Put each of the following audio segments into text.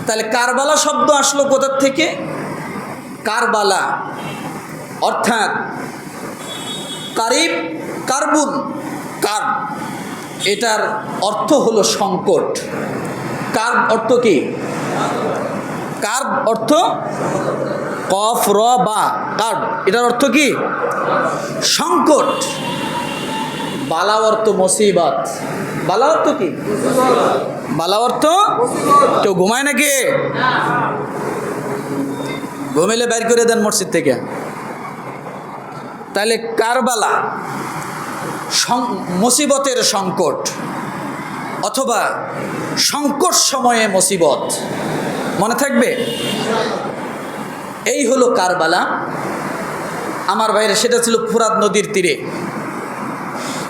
তাহলে কারবালা শব্দ আসলো কোথা থেকে? কারবালা অর্থাৎ কারিব, কার্বুন, কার্ব, এটার অর্থ হলো সংকট। কার্ব অর্থ কি? কার্ব অর্থ কফ র বা, কার্ব এটার অর্থ কি? সংকট। বালা অর্থ মুসিবত। বালা অর্থ কি? বালা অর্থ কেউ ঘুমায় নাকি? ঘুমাইলে বাইর করে দেন মসজিদ থেকে। তাহলে কারবালা মুসিবতের সংকট, অথবা সংকট সময়ে মুসিবত, মনে থাকবে? এই হলো কারবালা আমার ভাইরা। সেটা ছিল ফুরাত নদীর তীরে।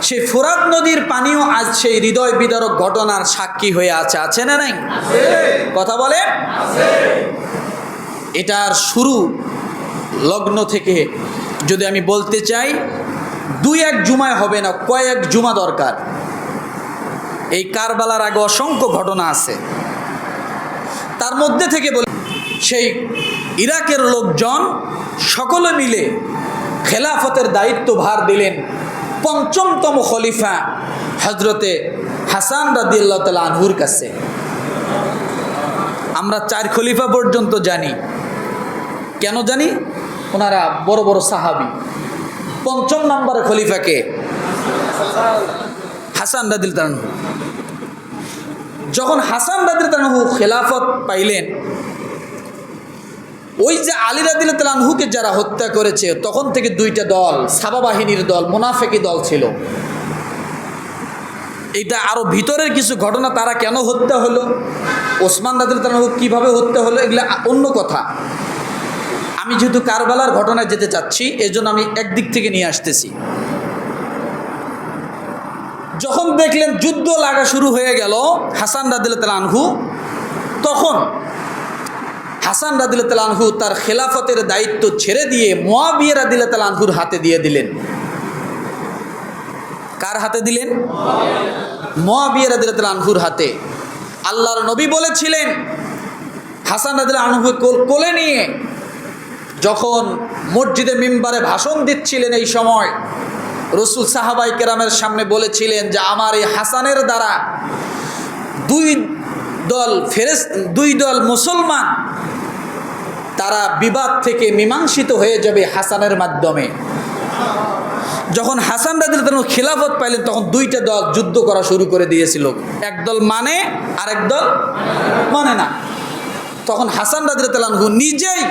সেই ফুরাত নদীর পানিও আজ সেই হৃদয় বিদারক ঘটনার সাক্ষী হয়ে আছে না নাই? কথা বলে। এটার শুরু লগ্ন থেকে যদি আমি বলতে চাই, 2-1 জুমায় হবে না, কয়েক জুমা দরকার। এই কারবালার আগে অসংখ্য ঘটনা আছে। তার মধ্যে থেকে বলি, সেই ইরাকের লোকজন সকলে মিলে খেলাফতের দায়িত্ব ভার দিলেন ৫ম খলিফা হজরতে হাসান রাদিয়াল্লাহু তাআলা আনহুর কাছে। আমরা 4 খলিফা পর্যন্ত জানি। কেন জানি? ওনারা বড় বড় সাহাবী। ৫ম নম্বরের খলিফাকে হাসান রাদিয়াল্লাহু তাআলা। যখন হাসান রাদিয়াল্লাহু তাআলা খেলাফত পাইলেন, ওই যে আলী রাদিয়াল্লাহু তাআলা আনহুকে যারা হত্যা করেছে, তখন থেকে 2টা দল, সাবা বাহিনীর দল, মুনাফিকি দল ছিল। এটা আরো ভিতরের কিছু ঘটনা, তারা কেন হত্যা হলো, ওসমান রাদিয়াল্লাহু তাআলা আনহু কিভাবে হত্যা হলো, এগুলা অন্য কথা। আমি যেহেতু কারবালার ঘটনায় যেতে চাচ্ছি, এজন্য আমি একদিক থেকে নিয়ে আসতেছি। যখন দেখলেন যুদ্ধ লাগা শুরু হয়ে গেল হাসান রাদিয়াল্লাহু তাআলা আনহু, তখন হাসান রাদিয়াল্লাহু তাআলা আনহু তার খেলাফতের দায়িত্ব ছেড়ে দিয়ে মুয়াবিয়া রাদিয়াল্লাহু তাআলা আনহুর হাতে দিয়ে দিলেন। কার হাতে দিলেন? মুয়াবিয়া রাদিয়াল্লাহু তাআলা আনহুর হাতে। আল্লাহর নবী বলেছিলেন, হাসান রাদিয়াল্লাহু আনহুকে কোলে নিয়ে যখন মসজিদে মিম্বারে ভাষণ দিচ্ছিলেন, এই সময় রাসূল সাহাবায়ে কেরামের সামনে বলেছিলেন যে আমার এই হাসানের দ্বারা 2 দল মুসলমান তারা বিবাদ থেকে মীমাংসিত হয়ে যাবে হাসানের মাধ্যমে। যখন হাসান রাদিয়াল্লাহু তাআলা খিলাফত পাইলেন, তখন 2টা দল যুদ্ধ করা শুরু করে দিয়েছিল। এক দল মানে, আরেক দল মানে না। তখন হাসান রাদিয়াল্লাহু তাআলা নিজেই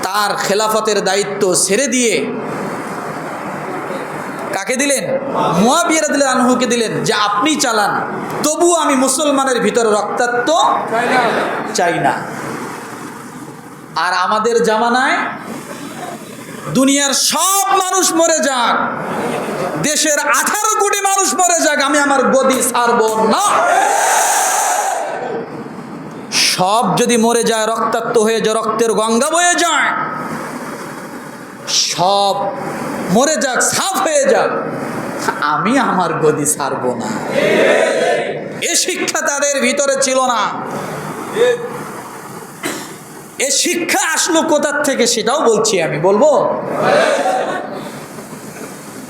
তার খেলাফতের দায়িত্ব ছেড়ে দিয়ে কাকে দিলেন? মুয়াবিয়া রাদিয়াল্লাহু আনহুকে দিলেন, যে আপনি চালান, তবুও আমি মুসলমানের ভিতরে রক্তাক্ত চাই না। আর আমাদের জামানায় দুনিয়ার সব মানুষ মরে যাক, দেশের 18 কোটি মানুষ মরে যাক, আমি আমার গদি ছাড়বো না। সব যদি মরে যায়, রক্তাক্ত হয়ে যায়, রক্তের গঙ্গা বয়ে যায়, সব মরে যাক, সাফ হয়ে যাক, আমি আমার গদি ছাড়বো না। এ শিক্ষা তাদের ভিতরে ছিল না। এ শিক্ষা আসলো কোথার থেকে সেটাও বলছি, আমি বলবো।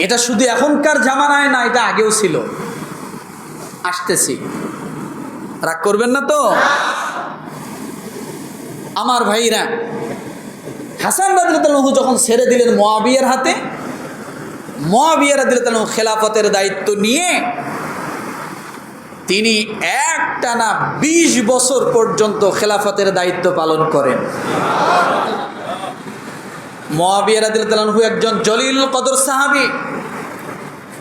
এটা শুধু এখনকার জামানায় না, এটা আগেও ছিল। আসতেছি, রাগ করবেন না তো আমার ভাইরা। হাসান রাদিয়াল্লাহু আনহু যখন ছেড়ে দিলেন মুয়াবিয়ার হাতে, মুয়াবিয়া রাদিয়াল্লাহু আনহু খেলাফতের দায়িত্ব নিয়ে তিনি একটানা 20 বছর পর্যন্ত খেলাফতের দায়িত্ব পালন করেন। মুয়াবিয়া রাদিয়াল্লাহু আনহু একজন জলিল কদর সাহাবী,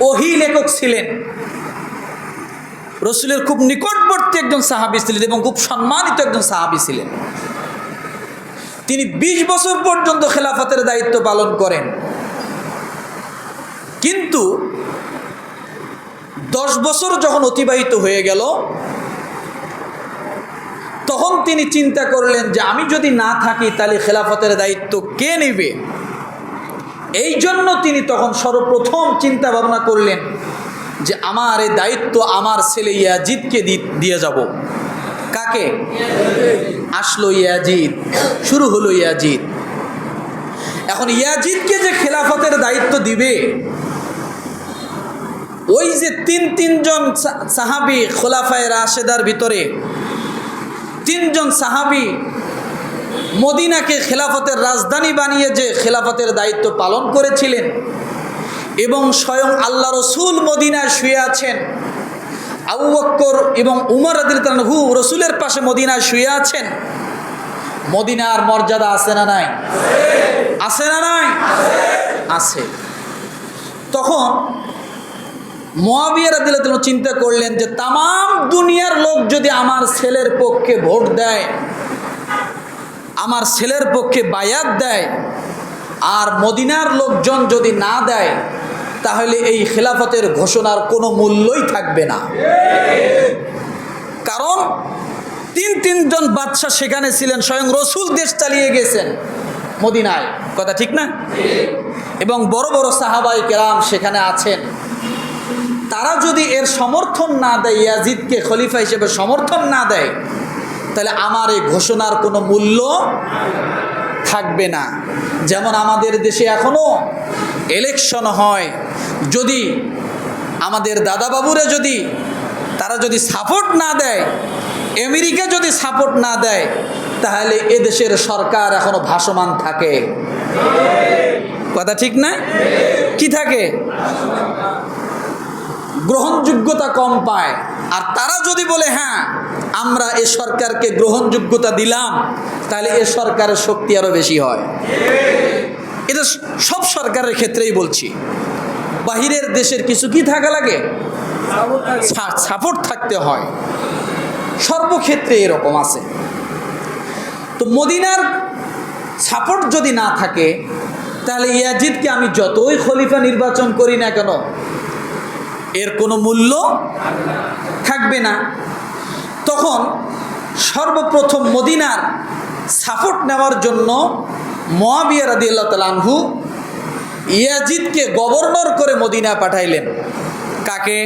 ওহী লেখক ছিলেন, রাসূলের খুব নিকটবর্তী একজন সাহাবী ছিলেন এবং খুব সম্মানিত একজন সাহাবী ছিলেন। তিনি 20 বছর পর্যন্ত খেলাফতের দায়িত্ব পালন করেন। কিন্তু 10 বছর যখন অতিবাহিত হয়ে গেল, তখন তিনি চিন্তা করলেন যে আমি যদি না থাকি তাহলে খেলাফতের দায়িত্ব কে নেবে। এই জন্য তিনি তখন সর্বপ্রথম চিন্তা ভাবনা করলেন যে আমার এই দায়িত্ব আমার ছেলে ইয়াজিদকে দিয়ে যাব। কাকে? আসলো ইয়াজিদ, শুরু হলো ইয়াজিদ। এখন ইয়াজিদকে যে খেলাফতের দায়িত্ব দিবে, ওই যে তিনজন সাহাবী খোলাফায়ে রাশেদার ভিতরে তিনজন সাহাবী মদিনাকে খেলাফতের রাজধানী বানিয়ে যে খেলাফতের দায়িত্ব পালন করেছিলেন, এবং স্বয়ং আল্লাহ রসুল মদিনায় শুয়ে আছেন, আবু বকর এবং উমর রাদিয়াল্লাহু আনহু রসুলের পাশে মদিনায় শুয়ে আছেন। মদিনার মর্যাদা আছে না নাই? আছে না নাই? আছে। তখন মুআবিয়া রাদিয়াল্লাহু আনহু চিন্তা করলেন যে তামাম দুনিয়ার লোক যদি আমার ছেলের পক্ষে ভোট দেয়, আমার ছেলের পক্ষে বায়াত দেয়, আর মদিনার লোকজন যদি না দেয়, তাহলে এই খেলাফতের ঘোষণার কোনো মূল্যই থাকবে না। কারণ তিনজন বাদশাহ সেখানে ছিলেন, স্বয়ং রসুল দেশ চালিয়ে গেছেন মদিনায়, কথা ঠিক না? এবং বড় বড় সাহাবায়ে কেরাম সেখানে আছেন। তারা যদি এর সমর্থন না দেয়, ইয়াজিদকে খলিফা হিসেবে সমর্থন না দেয়, তাহলে আমার এই ঘোষণার কোনো মূল্য থাকবে না। যেমন আমাদের দেশে এখনো ইলেকশন হয়, যদি আমাদের দাদা বাবুরা তারা যদি সাপোর্ট না দেয়, আমেরিকা যদি সাপোর্ট না দেয়, তাহলে এদেশের সরকার এখনো ভাসমান থাকে, কথা ঠিক না? কি থাকে? গ্রহণযোগ্যতা কম পায়। আর তারা যদি বলে হ্যাঁ আমরা এ সরকারকে গ্রহণযোগ্যতা দিলাম, তাহলে এ সরকারের শক্তি আরো বেশি হয়। এটা সব সরকারের ক্ষেত্রেই বলছি। বাহিরের দেশের কিছু কি থাকা লাগে? সাপোর্ট থাকতে হয়। সর্বক্ষেত্রে এরকম আছে। তো মদিনার সাপোর্ট যদি না থাকে, তাহলে ইয়াজিদকে আমি যতই খলিফা নির্বাচন করি না কেন, এর কোনো মূল্য থাকবে না। তখন সর্বপ্রথম মদিনার সাপোর্ট নেওয়ার জন্য মুআবিয়া রাদিয়াল্লাহু তাআলা আনহু ইয়াজিদকে গভর্নর করে মদিনা পাঠাইলেন। কাকে?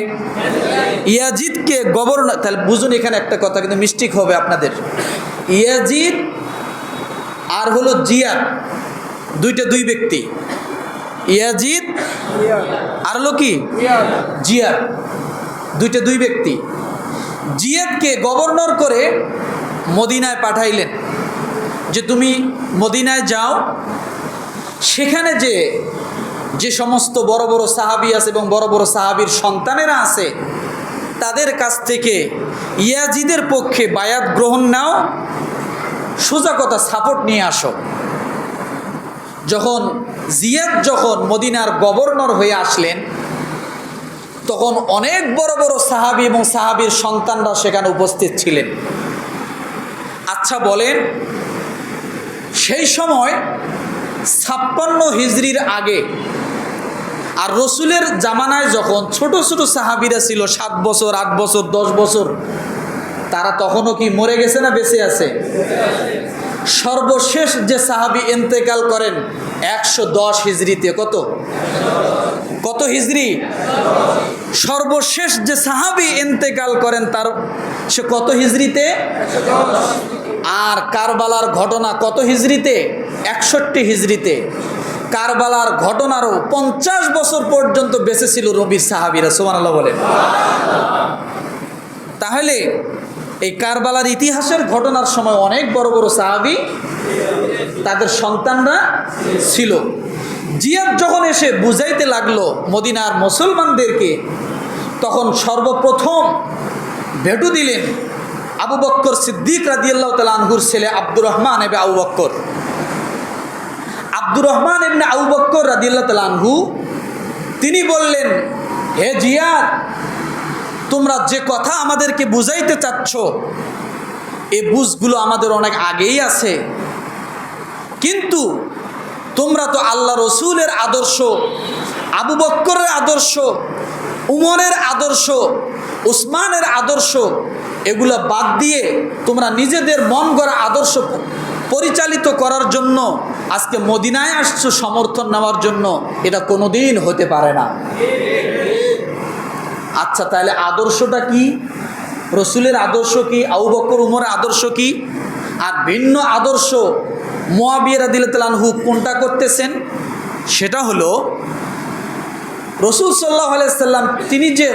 ইয়াজিদকে গভর্নর। তাহলে বুঝুন, এখানে একটা কথা কিন্তু মিস্টেক হবে আপনাদের। ইয়াজিদ আর হলো জিয়াদ, দুই ব্যক্তি। ইয়াজিদ আর হলো কি? জিয়াদ, দুই ব্যক্তি। জিয়াদকে গভর্নর করে মদিনায় পাঠাইলেন যে তুমি মদিনায় যাও, সেখানে যে সমস্ত বড় বড় সাহাবী আছে এবং বড় বড় সাহাবীর সন্তানেরা আছে, তাদের কাছ থেকে ইয়াজিদের পক্ষে বায়াত গ্রহণ নাও, সোজা কথা সাপোর্ট নিয়ে আসো। যখন মদিনার গভর্নর হয়ে আসলেন, তখন অনেক বড় বড় সাহাবী এবং সাহাবীর সন্তানরা সেখানে উপস্থিত ছিলেন। আচ্ছা বলেন, সেই সময় 56 হিজরির আগে, আর রসুলের জামানায় যখন ছোট ছোট সাহাবীরা ছিল 7 বছর 8 বছর 10 বছর, তারা তখনও কি মরে গেছে না বেঁচে আছে? সর্বশেষ যে সাহাবী ইন্তেকাল করেন 110 হিজরিতে। কত হিজরি? সর্বশেষ যে সাহাবী ইন্তেকাল করেন সে কত হিজরিতে? আর কারবালার ঘটনা কত হিজরিতে? 61 হিজরিতে। কারবালার ঘটনারও 50 বছর পর্যন্ত বেঁচে ছিল নবীর সাহাবীরা। সুবহানাল্লাহ বলেন। তাহলে এই কারবালার ইতিহাসের ঘটনার সময় অনেক বড় বড় সাহাবী, তাদের সন্তানরা ছিল। জিয়াদ যখন এসে বুঝাইতে লাগলো মদিনার মুসলমানদেরকে, তখন সর্বপ্রথম ভেটু দিলেন আবু বকর সিদ্দিক রাদিয়াল্লাহু তাআলা আনহুর ছেলে আব্দুর রহমান ইবনে আবু বকর। আব্দুর রহমান ইবনে আবু বকর রাদিয়াল্লাহু তাআলা আনহু তিনি বললেন, হে জিয়াদ, তোমরা যে কথা আমাদেরকে বুঝাইতে চাচ্ছ, এই বুঝগুলো আমাদের অনেক আগেই আছে, কিন্তু তোমরা তো আল্লাহ রসুলের আদর্শ, আবু বকরের আদর্শ, উমরের আদর্শ, উসমানের আদর্শ, এগুলো বাদ দিয়ে তোমরা নিজেদের মন গড়া আদর্শ পরিচালিত করার জন্য আজকে মদিনায় আসছো সমর্থন নেওয়ার জন্য। এটা কোনোদিন হতে পারে না। আচ্ছা, তাহলে আদর্শটা কি? রসুলের আদর্শ কি, আবু বকর উমরের আদর্শ কি, আর ভিন্ন আদর্শ মুআবিয়া রাদিয়াল্লাহু আনহু কোনটা করতেছেন? সেটা হলো রসুল সাল্লাল্লাহু আলাইহি সাল্লাম তিনি যে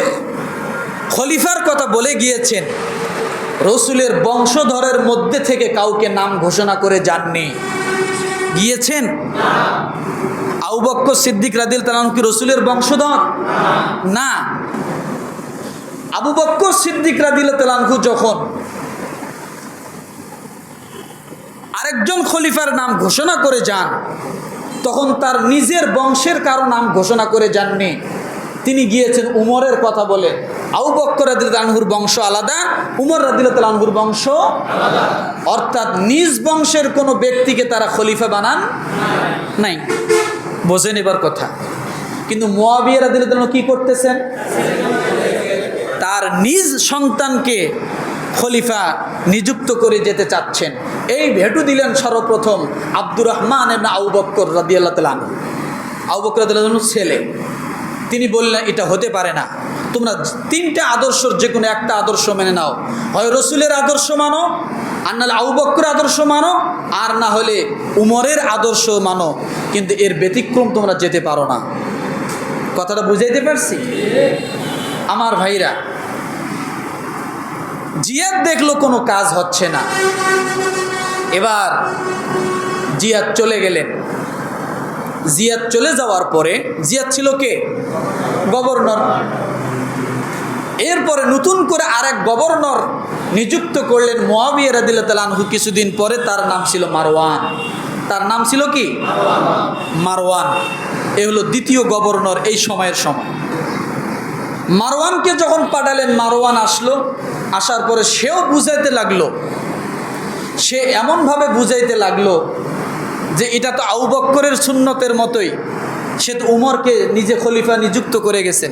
খলিফার কথা বলে গিয়েছেন, রসুলের বংশধরের মধ্যে থেকে কাউকে নাম ঘোষণা করে যাননি। গিয়েছেন? আবু বকর সিদ্দিক রাদিয়াল্লাহু আনহু কি রসুলের বংশধর? না। আবু বকর সিদ্দিক রাদিয়াল্লাহু আনহু যখন আরেকজন খলিফার নাম ঘোষণা করে যান, তখন তার নিজের বংশের কারো নাম ঘোষণা করে যাননি। তিনি গিয়েছেন উমরের কথা বলে। আবু বকর রাদিয়াল্লাহু আনহুর বংশ আলাদা, উমর রাদিয়াল্লাহু আনহুর বংশ আলাদা। অর্থাৎ নিজ বংশের কোনো ব্যক্তিকে তারা খলিফা বানান নাই। বোঝেন এবার কথা। কিন্তু মুআবিয়া রাদিয়াল্লাহু আনহু কি করতেছেন? তার নিজ সন্তানকে খলিফা নিযুক্ত করে যেতে চাচ্ছেন। এই ভেটু দিলেন সর্বপ্রথম আব্দুর রহমান ইবনে আবু বকর রাদিয়াল্লাহু তাআলা আনহু। আবু বকর রাদিয়াল্লাহু আনহুর ছেলে। তিনি বললেন এটা হতে পারে না, তোমরা তিনটা আদর্শের যে কোনো একটা আদর্শ মেনে নাও, হয় রসুলের আদর্শ মানো, আর নাহলে আবু বকরের আদর্শ মানো, আর না হলে উমরের আদর্শ মানো, কিন্তু এর ব্যতিক্রম তোমরা যেতে পারো না। কথাটা বুঝাইতে পারছি? আমার ভাইরা, জিয়াদ দেখলো কোনো কাজ হচ্ছে না, এবার জিয়াদ চলে গেলেন। জিয়াদ চলে যাওয়ার পরে, জিয়াদ ছিল কে? গভর্নর। এরপরে নতুন করে আরেক গভর্নর নিযুক্ত করলেন মুআবিয়া রাদিয়াল্লাহু তাআলা আনহু। কিছুদিন পরে তার নাম ছিল মারওয়ান। তার নাম ছিল কি? মারওয়ান। এ হলো দ্বিতীয় গভর্নর এই সময়ের সময়। মারওয়ানকে যখন পাঠালেন, মারওয়ান আসলো। আসার পরে সেও বুঝাইতে লাগলো, সে এমনভাবে বুঝাইতে লাগলো যে এটা তো আবু বকরের সুন্নতের মতোই, সে তো উমরকে নিজে খলিফা নিযুক্ত করে গেছেন।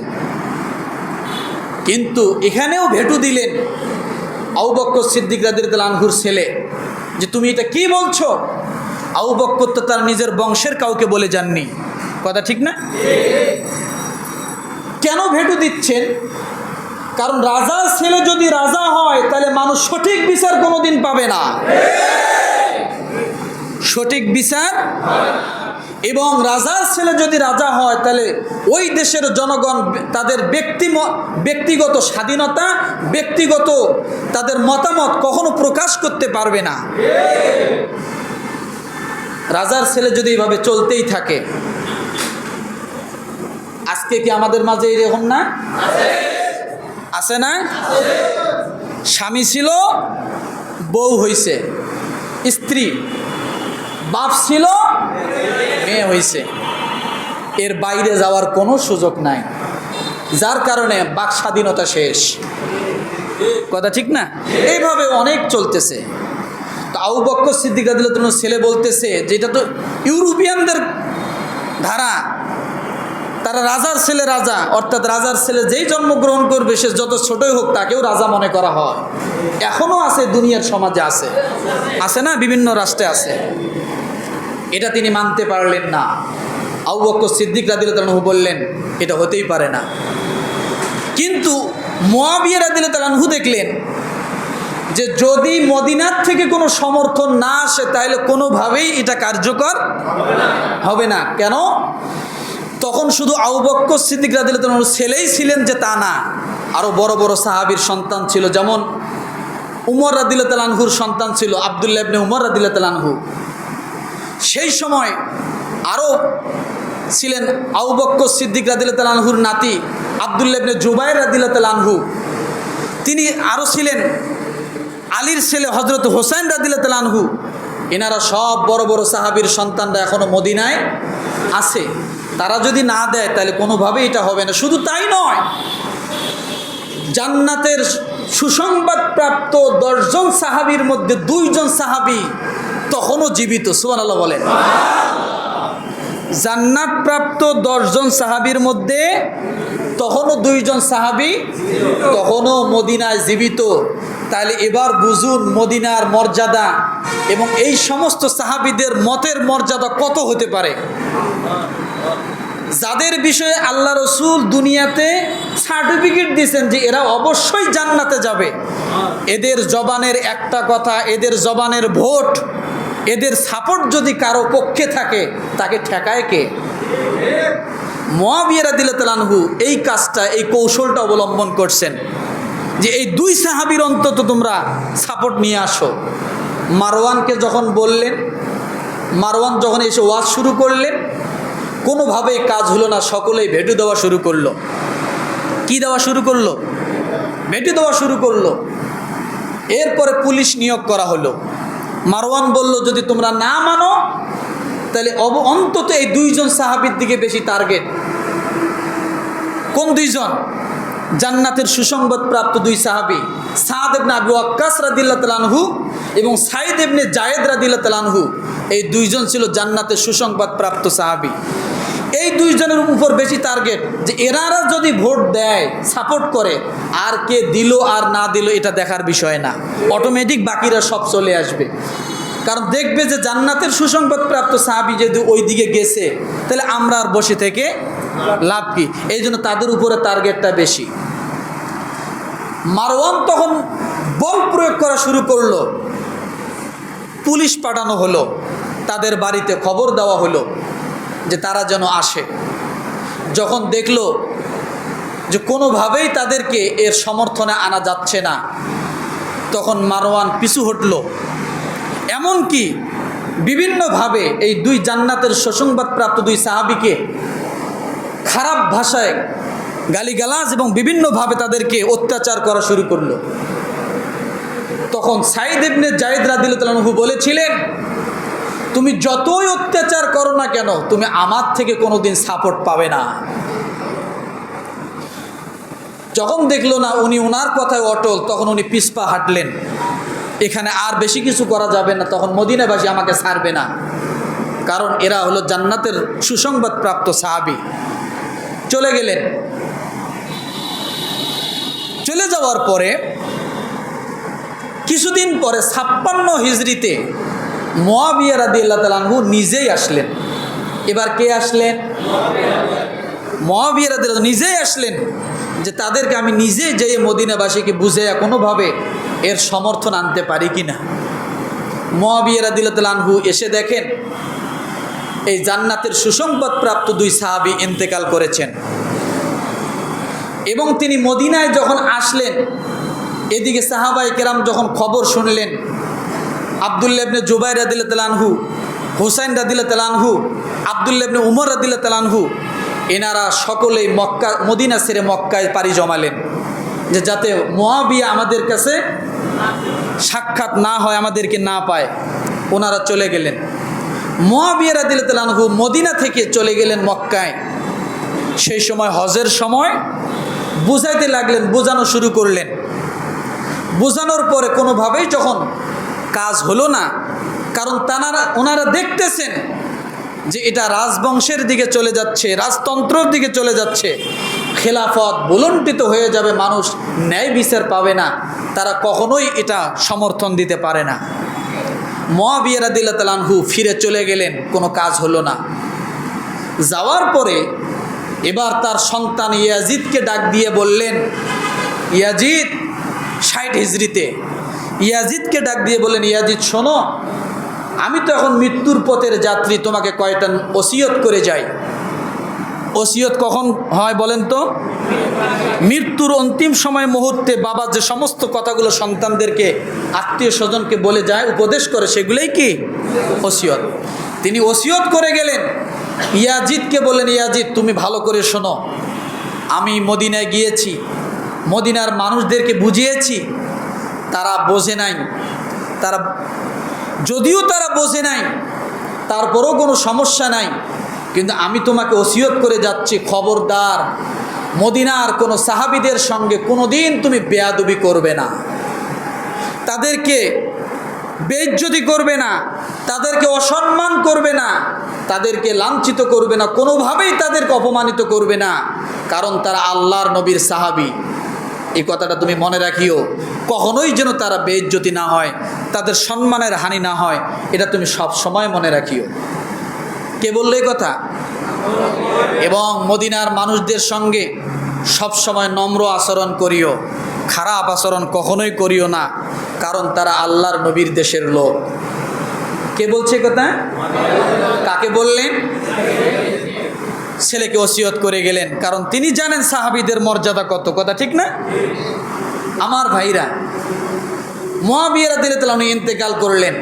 কিন্তু এখানেও ভেটু দিলেন আবু বকর সিদ্দিক রাদিয়াল্লাহু আনহুর ছেলে, যে তুমি এটা কি বলছো? আবু বকর তো তার নিজের বংশের কাউকে বলে যাননি। কথা ঠিক না? কেন ভেটু দিচ্ছেন? কারণ রাজার ছেলে যদি রাজা হয় তাহলে মানুষ সঠিক বিচার কোনোদিন পাবে না। সঠিক বিচার। এবং রাজার ছেলে যদি রাজা হয় তাহলে ওই দেশের জনগণ তাদের ব্যক্তিগত স্বাধীনতা, ব্যক্তিগত তাদের মতামত কখনো প্রকাশ করতে পারবে না। রাজার ছেলে যদি এইভাবে চলতেই থাকে, আজকে কি আমাদের মাঝে এরকম না? আছে না? স্বামী ছিল, বউ হইছে, স্ত্রী, বাপ ছিল, মেয়ে হইছে, এর বাইরে যাওয়ার কোনো সুযোগ নাই, যার কারণে বাক স্বাধীনতা শেষ। কথা ঠিক না? এইভাবে অনেক চলতেছে। তো আবু বকর সিদ্দিক রাদিয়াল্লাহু আনহু ছেলে বলতেছে যে এটা তো ইউরোপিয়ানদের ধারা, তারা রাজার ছেলে রাজা, অর্থাৎ রাজার ছেলে যেই জন্মগ্রহণ করবে সে যত ছোটই হোক তাকেও রাজা মনে করা হয়। এখনও আছে, দুনিয়ার সমাজে আছে, আছে না? বিভিন্ন রাষ্ট্রে আছে। এটা তিনি মানতে পারলেন না। আবু বকর সিদ্দিক রাদিয়াল্লাহু আনহু বললেন এটা হতেই পারে না। কিন্তু মুআবিয়া রাদিয়াল্লাহু আনহু দেখলেন যে যদি মদিনার থেকে কোনো সমর্থন না আসে তাহলে কোনোভাবেই এটা কার্যকর হবে না। কেন? তখন শুধু আবু বকর সিদ্দিক রাদিয়াল্লাহু আনহু ছেলেই ছিলেন যে তা না, আরও বড় বড় সাহাবীর সন্তান ছিল। যেমন উমর রাদিয়াল্লাহু আনহুর সন্তান ছিল আব্দুল্লাহ ইবনে উমর রাদিয়াল্লাহু আনহু। সেই সময় আরও ছিলেন আবু বকর সিদ্দিক রাদিয়াল্লাহু আনহুর নাতি আব্দুল্লাহ ইবনে জুবাইর রাদিয়াল্লাহু আনহু। তিনি আরও ছিলেন আলীর ছেলে হযরত হোসেন রাদিয়াল্লাহু আনহু। এনারা সব বড় বড় সাহাবীর সন্তানরা এখনও মদিনায় আছে। তারা যদি না দেয় তাহলে কোনোভাবেই এটা হবে না। শুধু তাই নয়, জান্নাতের সুসংবাদপ্রাপ্ত 10 জন সাহাবীর মধ্যে 2 জন সাহাবী তখনও জীবিত। সুবহানাল্লাহ বলেন। জান্নাতপ্রাপ্ত 10 জন সাহাবীর মধ্যে তখনও 2 জন সাহাবী তখনও মদিনায় জীবিত। তাহলে এবার বুঝুন মদিনার মর্যাদা এবং এই সমস্ত সাহাবীদের মতের মর্যাদা কত হতে পারে। যাদের বিষয়ে আল্লাহ রসুল দুনিয়াতে সার্টিফিকেট দিয়েছেন যে এরা অবশ্যই জান্নাতে যাবে, এদের জবানের একটা কথা, এদের জবানের ভোট, এদের সাপোর্ট যদি কারো পক্ষে থাকে তাকে ঠেকায় কে? মুআবিয়া রাদিয়াল্লাহু আনহু এই কাজটা, এই কৌশলটা অবলম্বন করছেন যে এই দুই সাহাবীর অন্তত তোমরা সাপোর্ট নিয়ে আসো। মারওয়ানকে যখন বললেন, মারওয়ান যখন এসে ওয়াজ শুরু করলেন, কোনোভাবেই কাজ হলো না, সকলেই ভেটু দেওয়া শুরু করলো। কি দেওয়া শুরু করলো? ভেটু দেওয়া শুরু করলো। এরপরে পুলিশ নিয়োগ করা হলো। মারওয়ান বলল, যদি তোমরা না মানো তাহলে অন্তত এই দুইজন সাহাবীর দিকে বেশি টার্গেট। কোন দুইজন? জান্নাতের সুসংবাদ প্রাপ্ত দুই সাহাবী, সাদ ইবনে আবু ওয়াক্কাস রাদিয়াল্লাহু তাআলা আনহু এবং সাইদ ইবনে জায়েদ রাদিয়াল্লাহু তাআলা আনহু। এই দুইজন ছিল জান্নাতের সুসংবাদ প্রাপ্ত সাহাবী। এই দুইজনের উপর বেশি টার্গেট যে এনারা যদি ভোট দেয়, সাপোর্ট করে, আর কে দিল আর না দিল এটা দেখার বিষয় না, অটোমেটিক বাকিরা সব চলে আসবে। কারণ দেখবে যে জান্নাতের সুসংবাদ প্রাপ্ত সাহাবী যদি ওই দিকে গেছে, তাহলে আমরা আর বসে থেকে লাভ কি? এই জন্য তাদের উপরে টার্গেটটা বেশি। মারওয়ান তখন বল প্রয়োগ করা শুরু করলো। পুলিশ পাঠানো হলো, তাদের বাড়িতে খবর দেওয়া হলো যে তারা যেন আসে। যখন দেখলো যে কোনোভাবেই তাদেরকে এর সমর্থনে আনা যাচ্ছে না, তখন মারওয়ান পিছু হটল। এমনকি বিভিন্নভাবে এই দুই জান্নাতের সুসংবাদপ্রাপ্ত দুই সাহাবীকে খারাপ ভাষায় গালিগালাজ এবং বিভিন্নভাবে তাদেরকে অত্যাচার করা শুরু করলো। তখন সাইদ ইবনে জায়েদ রাদিয়াল্লাহু তাআলা আনহু বলেছিলেন, তুমি যতই অত্যাচার করো না কেন, তুমি আমার থেকে কোনোদিন সাপোর্ট পাবে না। যখন দেখলো না উনি ওনার কথায় অটল, তখন উনি পিছপা হাঁটলেন। এখানে আর বেশি কিছু করা যাবে না, তখন মদিনাবাসী আমাকে ছাড়বে না, কারণ এরা হলো জান্নাতের সুসংবাদ প্রাপ্ত সাহাবী। চলে গেলেন। চলে যাওয়ার পরে কিছুদিন পরে 56 হিজরিতে মুআবিয়া রাদিয়াল্লাহু তাআলা আনহু নিজেই আসলেন। এবার কে আসলেন? মুআবিয়া রাদিয়াল্লাহু নিজেই আসলেন যে তাদেরকে আমি নিজে যেয়ে মদিনাবাসীকে বুঝাইয়া কোনোভাবে এর সমর্থন আনতে পারি কিনা। মুআবিয়া রাদিয়াল্লাহু তাআলা আনহু এসে দেখেন এই জান্নাতের সুসংবাদ প্রাপ্ত দুই সাহাবী ইন্তেকাল করেছেন। এবং তিনি মদিনায় যখন আসলেন, এদিকে সাহাবায়ে কেরাম যখন খবর শুনলেন, আব্দুল্লাহ ইবনে জুবাইর রাদিয়াল্লাহু তাআলা আনহু, হুসাইন রাদিয়াল্লাহু তাআলা আনহু, আব্দুল্লাহ ইবনে উমর রাদিয়াল্লাহু তাআলা আনহু, এনারা সকলেই মদিনা ছেড়ে মক্কায় পাড়ি জমালেন যে যাতে মুআবিয়া আমাদের কাছে সাক্ষাৎ না হয়, আমাদেরকে না পায়। ওনারা চলে গেলেন। মুআবিয়া রাদিয়াল্লাহু তাআলা আনহু মদিনা থেকে চলে গেলেন মক্কায়। সেই সময় হজের সময় বুঝাইতে লাগলেন, বোঝানো শুরু করলেন। বোঝানোর পরে কোনোভাবেই যখন কাজ হলো না, কারণ ওনারা দেখতেছেন যে এটা রাজবংশের দিকে চলে যাচ্ছে, রাজতন্ত্রের দিকে চলে যাচ্ছে, খেলাফত বুলন্ডিত হয়ে যাবে, মানুষ ন্যায় বিচার পাবে না, তারা কখনোই এটা সমর্থন দিতে পারে না। মুআবিয়া রাদিয়াল্লাহু তাআলা আনহু ফিরে চলে গেলেন, কোনো কাজ হলো না। যাওয়ার পরে এবার তার সন্তান ইয়াজিদকে ডাক দিয়ে বললেন, ইয়াজিদ 60 হিজরিতে ইয়াজিদকে ডাক দিয়ে বললেন, ইয়াজিদ শোনো, আমি তো এখন মৃত্যুর পথের যাত্রী, তোমাকে কয়টা ওসিয়ত করে যাই। ওসিয়ত কখন হয় বলেন তো? মৃত্যুর অন্তিম সময় মুহূর্তে বাবা যে সমস্ত কথাগুলো সন্তানদেরকে, আত্মীয় স্বজনকে বলে যায়, উপদেশ করে, সেগুলোই কি ওসিয়ত। তিনি ওসিয়ত করে গেলেন। ইয়াজিদকে বললেন, ইয়াজিদ তুমি ভালো করে শোনো, আমি মদিনায় গিয়েছি, মদিনার মানুষদেরকে বুঝিয়েছি, তারা বোঝে নাই, যদিও তারা বোঝে নাই, তারপরেও কোনো সমস্যা নাই, কিন্তু আমি তোমাকে ওসিয়ত করে যাচ্ছি, খবরদার মদিনার কোনো সাহাবীদের সঙ্গে কোনোদিন তুমি বেয়াদবি করবে না, তাদেরকে বেইজ্জতি করবে না, তাদেরকে অসম্মান করবে না, তাদেরকে লাঞ্ছিত করবে না, কোনোভাবেই তাদেরকে অপমানিত করবে না, কারণ তারা আল্লাহর নবীর সাহাবী। এই কথাটা তুমি মনে রাখিও, কখনোই যেন তারা বেইজ্জতি না হয়, তাদের সম্মানের হানি না হয়, এটা তুমি সব সময় মনে রাখিও। কে বললো এই কথা? এবং মদিনার মানুষদের সঙ্গে সবসময় নম্র আচরণ করিও, খারাপ আচরণ কখনোই করিও না, কারণ তারা আল্লাহর নবীর দেশের লোক। কে বলছে কথা? কাকে বললেন? ছেলেকে ওসিয়ত করে গেলেন, কারণ তিনি জানেন সাহাবীদের মর্যাদা কত। কথা ঠিক না? আমার ভাইরা, মুআবিয়া রাদিয়াল্লাহু তাআলা ইন্তেকাল করলেন,